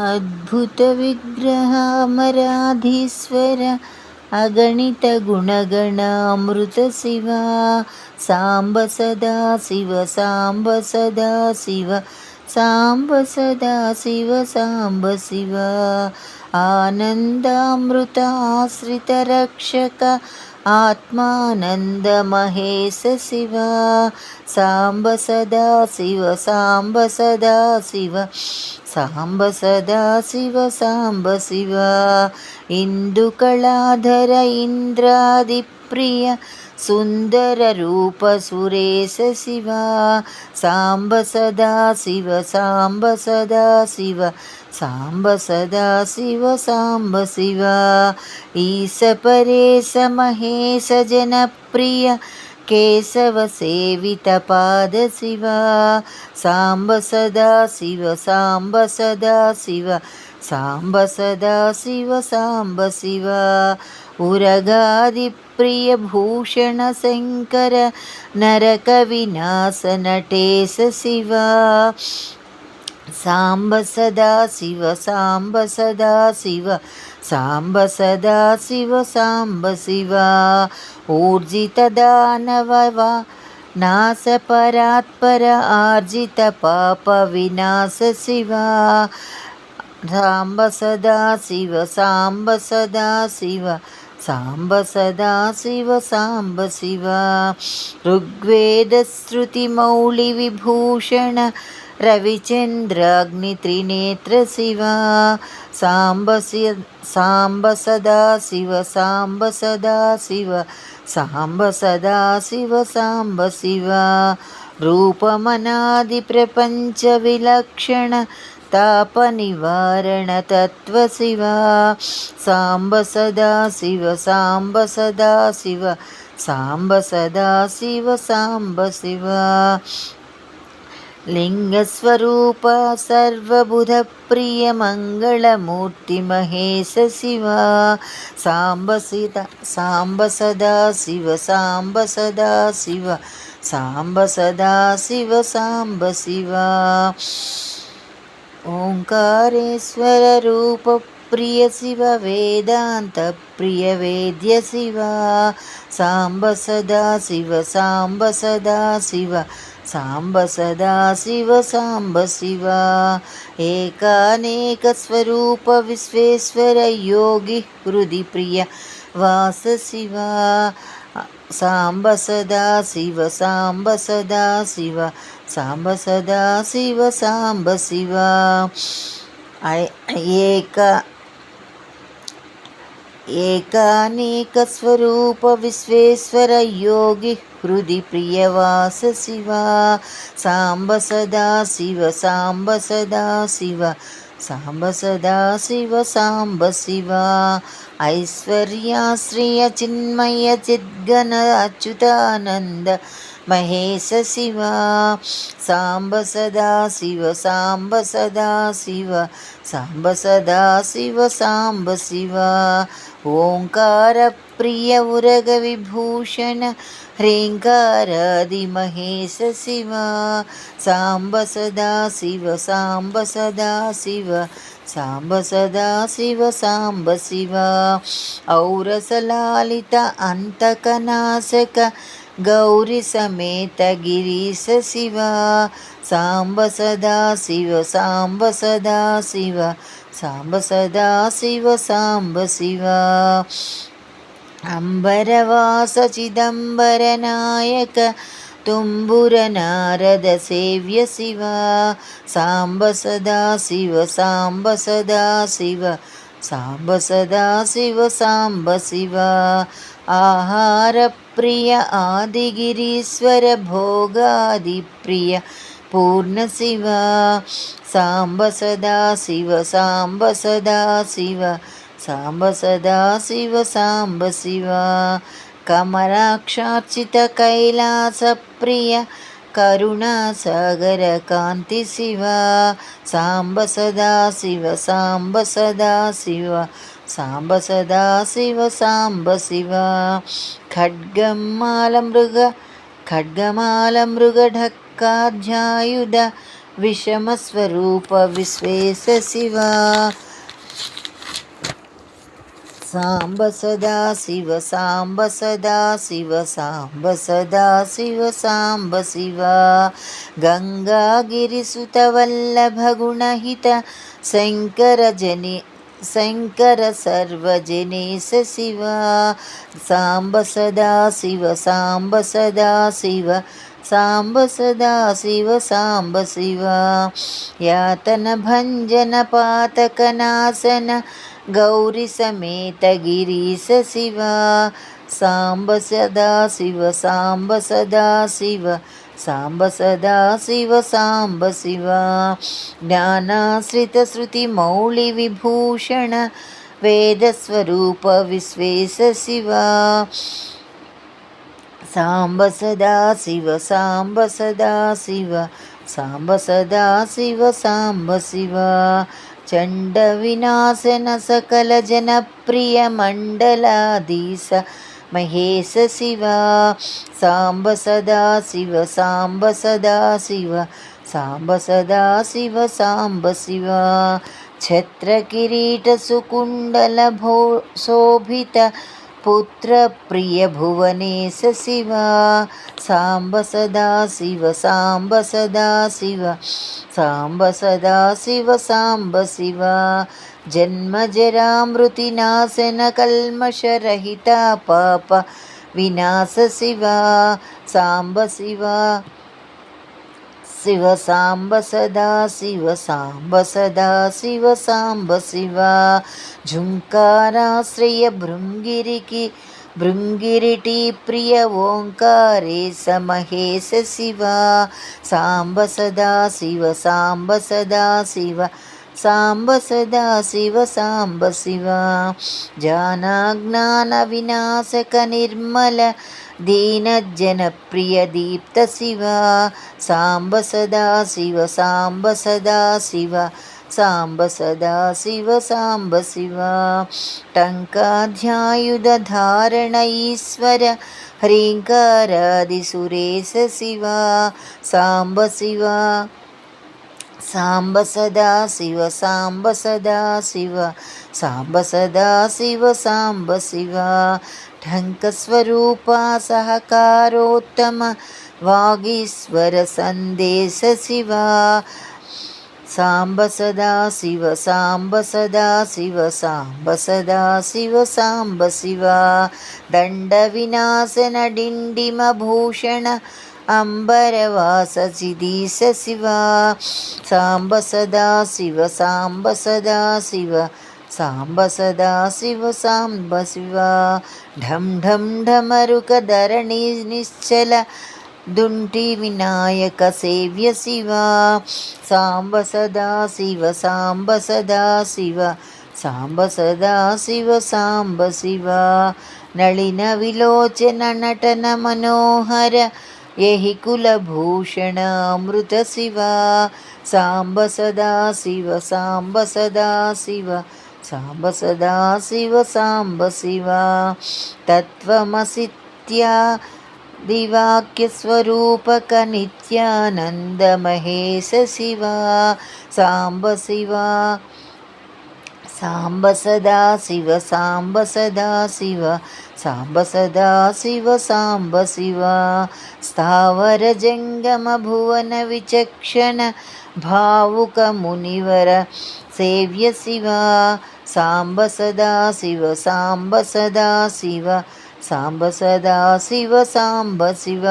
అద్భుత విగ్రహామరాధీశ్వర అగణిత గుణగణ అమృత శివ సాంబ సదా శివ సాంబ సదా శివ సాంబ సదా శివ సాంబ శివ ఆనందామృత ఆశ్రిత రక్షక ఆత్మానంద మహేశ శివ సాంబ సదా శివ సాంబ సదా శివ సాంబ సదా శివ సాంబ శివ ఇందుకళాధర ఇంద్రాది ప్రియ సుందర రూప సురేశ శివ సాంబ సదా శివ సాంబ సదా శివ సాంబ సదా శివ సాంబ శివ ఈశ పరేశ మహేశ జనప్రియ కేశవ సేవిత పాద శివ సాంబ సదా శివ సాంబ సదా శివ సాంబ సదా శివ సాంబ శివ ఉరగాది ప్రియ భూషణ శంకర నరక వినాశ నటేశ శివ సాంబ సదా శివ సాంబ సదా శివ సాంబ సదా శివ సాంబ శివ ఊర్జిత దానవ నాశ పరాత్పర ఆర్జిత పాప వినాశ శివ సాంబ సదా శివ సాంబ సదా శివ సాంబ సదా శివ సాంబ శివ ఋగ్వేద శృతి మౌళి విభూషణ రవిచంద్రాగ్ని త్రినేత్ర శివ సాంబ సాంబ సదా శివ సాంబ సదా శివ సాంబ సదా శివ సాంబ శివ రూపమనాది ప్రపంచ విలక్షణ తాప నివారణ తత్వ శివ సాంబ సదా శివ సాంబ సదా శివ సాంబ సదా శివ సాంబ శివ లింగస్వరూప సర్వబుధ ప్రియ మంగళమూర్తి మహేశ శివ సాంబ సాంబ సదా శివ సాంబ సదా శివ సాంబ సదా శివ సాంబ శివ ఓంకారేశ్వర రూప ప్రియ శివ వేదాంత ప్రియ వేద్య శివ సాంబ సదా శివ సాంబ సదా శివ సాంబ సదా శివ సాంబ శివ ఏకానేక స్వరూప విశ్వేశ్వర యోగి హృది ప్రియ వాస శివ సాంబ సదా శివ సాంబ సదా శివ సాంబ సదా శివ సాంబ శివ ఏకానేక స్వరూప విశ్వేశ్వర యోగి హృది ప్రియవాస శివ సాంబ సదా శివ సాంబ సదా శివ సాంబ సదా శివ సాంబ శివ ఐశ్వర్యాశ్రియ చిన్మయ చిద్గణ అచ్యుతానంద మహేశ శివ సాంబ సదా శివ సాంబ సదా శివ సాంబ సదా శివ సాంబ శివ ఓంకార ప్రియ ఉరగ విభూషణ హ్రీంకారాది మహేశ శివ సాంబ సదా శివ సాంబ సదా శివ సాంబ సదా శివ సాంబ శివ ఔరసలాలిత అంతకనాశక గౌరీ సమేత గిరీశ శివ సాంబ సదా శివ సాంబ సదా శివ సాంబ సదా శివ సాంబ శివ అంబరవాస చిదంబర నాయక తుంబుర నారద సేవ్య శివ సాంబ సదా శివ సాంబ సదా శివ సాంబ సదా శివ సాంబ శివ ఆహార ప్రియ ఆదిగిరీశ్వర భోగాది ప్రియ పూర్ణ శివ సాంబ సదా శివ సాంబ సదా శివ సాంబ సదా శివ సాంబ శివ కమలాక్షార్చిత కైలాస ప్రియ కరుణాసాగర కాంతి శివ సాంబ సదా శివ సాంబ సదా శివ సాంబ సదా శివ సాంబ శివ ఖడ్గమాల మృగ ఢక్కాధ్యాయుధ विषमस्वरूप विश्वेश शिव साम्ब सदा शिव साम्ब सदा शिव साम्ब सदा शिव साम्ब शिव गङ्गागिरिसुतवल्लभगुणहित शङ्कर सर्वजनेश शिव साम्ब सदा शिव साम्ब सदा शिव साम्ब सदा शिव साम्ब शिव यातन भञ्जन पातकनाशन गौरी समेत गिरीश शिव साम्ब सदा शिव साम्ब सदा शिव साम्ब सदा शिव साम्ब शिव ज्ञानाश्रित श्रुति मौलि विभूषण वेदस्वरूप विश्वेश शिव साम्ब सदा शिव साम्ब सदा शिव साम्ब सदा शिव साम्ब शिव चण्ड विनाशन सकल जनप्रिय मण्डलाधीश महेश शिव साम्ब सदा शिव साम्ब सदा शिव साम्ब सदा शिव साम्ब शिव छत्र किरीट सुकुण्डल भो शोभित पुत्र प्रिय भुवनेश शिव साम्ब सदा शिव साम्ब सदा शिव साम्ब सदा शिव साम्ब शिव जन्म जरा मृतिनाशन कल्मषरहित पाप विनाश शिव साम्ब शिव शिव साम्ब सदा शिव साम्ब सदा शिव साम्ब शिव झुंकाराश्रय भृंगिरिटी प्रिय ओंकारेश महेश शिव साम्ब सदा शिव साम्ब सदा शिव साम्ब सदा शिव साम्ब शिव ज्ञानाज्ञान विनाशक निर्मल दीनजनप्रिय दीप्त शिव साम्ब सदा शिव साम्ब सदा शिव साम्ब सदा शिव साम्ब शिव टङ्काध्यायुधधारण ईश्वर ह्रीङ्कारादिसुरेश शिव साम्ब शिव साम्ब सदा शिव साम्ब सदा शिव साम्ब सदा शिव साम्ब शिव ढङ्कस्वरूपा सहकारोत्तम वागीश्वर सन्देश शिव साम्ब सदा शिव साम्ब सदा शिव साम्ब सदा शिव साम्ब शिव दण्डविनाशन डिण्डिमभूषण अम्बरवास चिदीश शिव साम्ब सदा शिव साम्ब सदा शिव साम्ब सदा शिव साम्ब शिव ढं ढं ढमरुकधरणि निश्चल दुण्टि विनायक सेव्य शिव साम्ब सदा शिव साम्ब सदा शिव साम्ब सदा शिव साम्ब शिव नलिन विलोचन नटन मनोहर यहि कुलभूषण अमृत शिव साम्ब सदा शिव साम्ब सदा शिव साम्ब सदा शिव साम्ब शिव तत्त्वमसित्या दिवाक्यस्वरूपक नित्यानन्द महेश शिव साम्ब शिव साम्ब सदा शिव साम्ब सदा शिव साम्ब सदा शिव साम्ब शिव स्थावर जङ्गम भुवन विचक्षण भावुक मुनिवर सेव्य शिव साम्ब सदा शिव साम्ब सदा शिव साम्ब सदा शिव साम्ब शिव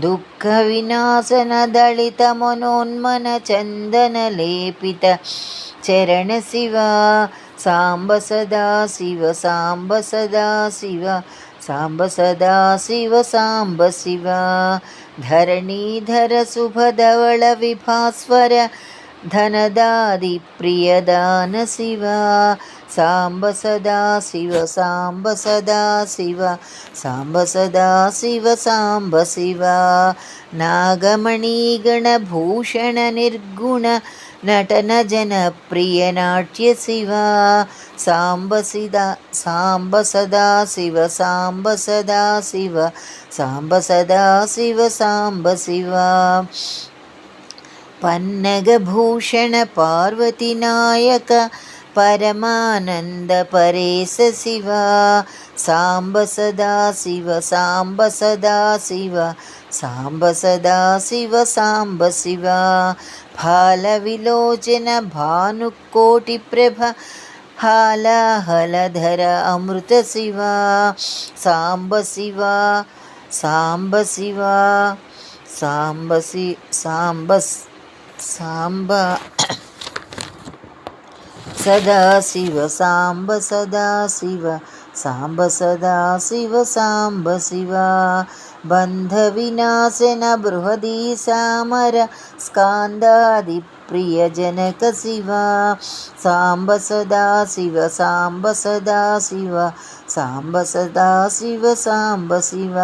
दुःख विनाशन दलित मनोन्मन चन्दन लेपित चरण शिव साम्ब सदा शिव साम्ब सदा शिव साम्ब सदा शिव साम्ब शिव धरणीधर शुभधवल विभास्वर धनदादि प्रियदान शिव साम्ब सदा शिव साम्ब सदा शिव साम्ब सदा शिव साम्ब शिव नागमणिगणभूषण निर्गुण नटन जनप्रिय नाट्य शिव साम्ब सदा शिव साम्ब सदा शिव साम्ब सदा शिव साम्ब शिव पन्नगभूषण पार्वतीनायक परमानन्द परेश शिव साम्ब सदा शिव साम्ब सदा शिव साम्ब सदा शिव साम्ब शिव फालविलोचन भानुकोटिप्रभ हालाहलधर अमृत शिव साम्ब शिव साम्ब शिव साम्ब साम्ब साम्ब सदा शिव साम्ब सदा शिव साम्ब सदा शिव साम्ब शिव बन्धविनाशन बृहदी सामर स्कान्दादिप्रियजनक शिव साम्ब सदा शिव साम्ब सदा शिव साम्ब सदा शिव साम्ब शिव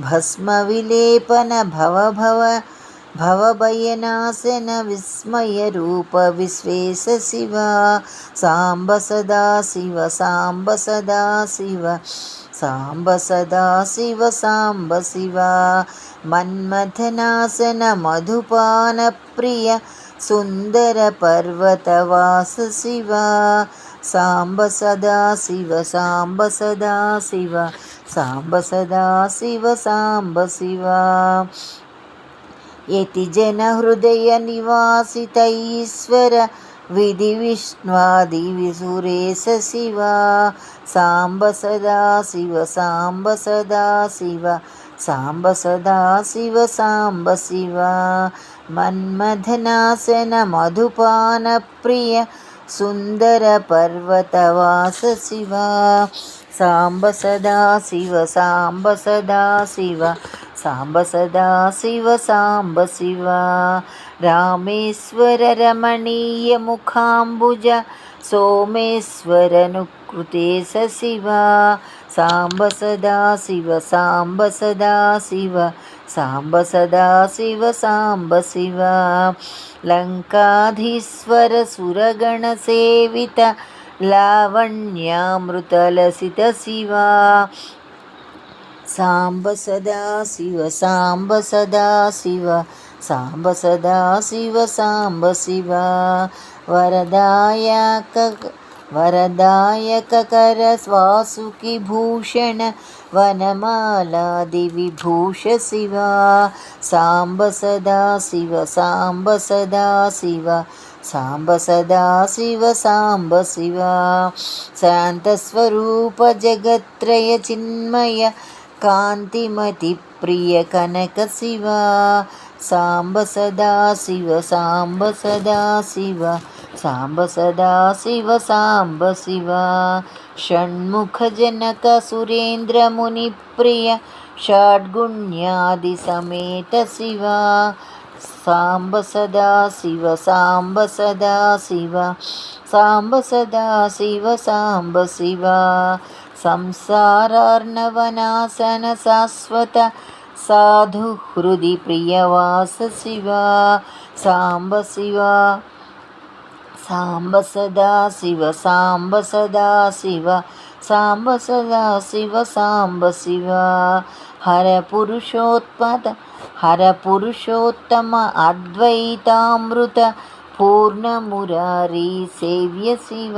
भस्मविलेपन भवभयनाशन विस्मयरूप विश्वेश शिव साम्ब सदा शिव साम्ब सदा शिव साम्ब सदा शिव साम्ब शिव मन्मथनाशन मधुपान प्रिय सुन्दर पर्वतवास शिव साम्ब सदा शिव साम्ब सदा शिव साम्ब सदा शिव साम्ब शिव यतिजन हृदय निवासित ईश्वर विधि विष्णुवादि सुरेश शिव साम्ब सदा शिव साम्ब सदा शिव साम्ब सदा शिव साम्ब शिव मन्मथनाशन मधुपान प्रिय सुन्दर पर्वतवास शिव साम्ब सदा शिव साम्ब सदा शिव साम्ब सदा शिव साम्ब शिव रामेश्वर रमणीय मुखाम्बुज सोमेश्वरनुकृतेश शिव साम्ब सदा शिव साम्ब सदा शिव साम्ब सदा शिव साम्ब शिव लङ्काधीश्वर सुरगणसेवित लावण्यामृतलसित शिव साम्ब सदा शिव साम्ब सदा शिव साम्ब सदा शिव साम्ब शिव वरदायक कर वासुकी भूषण वनमालादि विभूष शिव साम्ब सदा शिव साम्ब सदा शिव साम्ब सदा शिव साम्ब शिव शान्तस्वरूप जगत्त्रय चिन्मय कान्तिमति प्रिय कनक शिव साम्ब सदा शिव साम्ब सदा शिव साम्ब सदा शिव साम्ब शिव षण्मुख जनक सुरेन्द्र मुनि प्रिय षड्गुण्यादि समेत शिव साम्ब सदा शिव साम्ब सदा शिव साम्ब सदा शिव साम्ब शिव संसारार्णवनाशन शाश्वत साधु हृदि प्रियवास शिव साम्ब शिव साम्ब सदा शिव साम्ब सदा शिव साम्ब सदा शिव साम्ब शिव हर पुरुषोत्तम अद्वैतामृत पूर्णमुरारी सेव्य शिव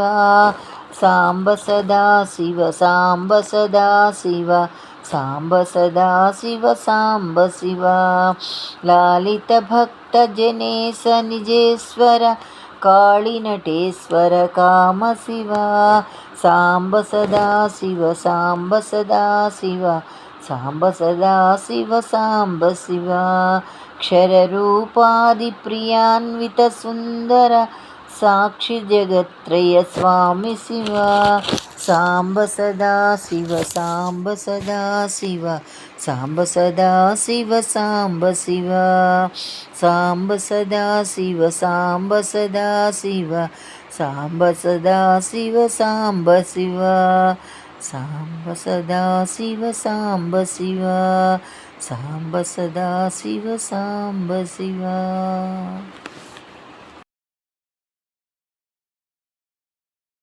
साम्ब सदा शिव साम्ब सदा शिव साम्ब सदा शिव साम्ब शिव लालित भक्त जनेश निजेश्वर काळिनटेश्वर काम शिव साम्ब सदा शिव साम्ब सदा शिव साम्ब सदा शिव साम्ब शिव क्षररूपादि प्रियान्वित सुन्दर साक्षि जगत्त्रय स्वामी शिव साम्ब सदा शिव साम्ब सदा शिव साम्ब सदा शिव साम्ब शिव साम्ब सदा शिव साम्ब सदा शिव साम्ब सदा शिव साम्ब शिव साम्ब सदा शिव साम्ब शिव साम्ब सदा शिव साम्ब शिव।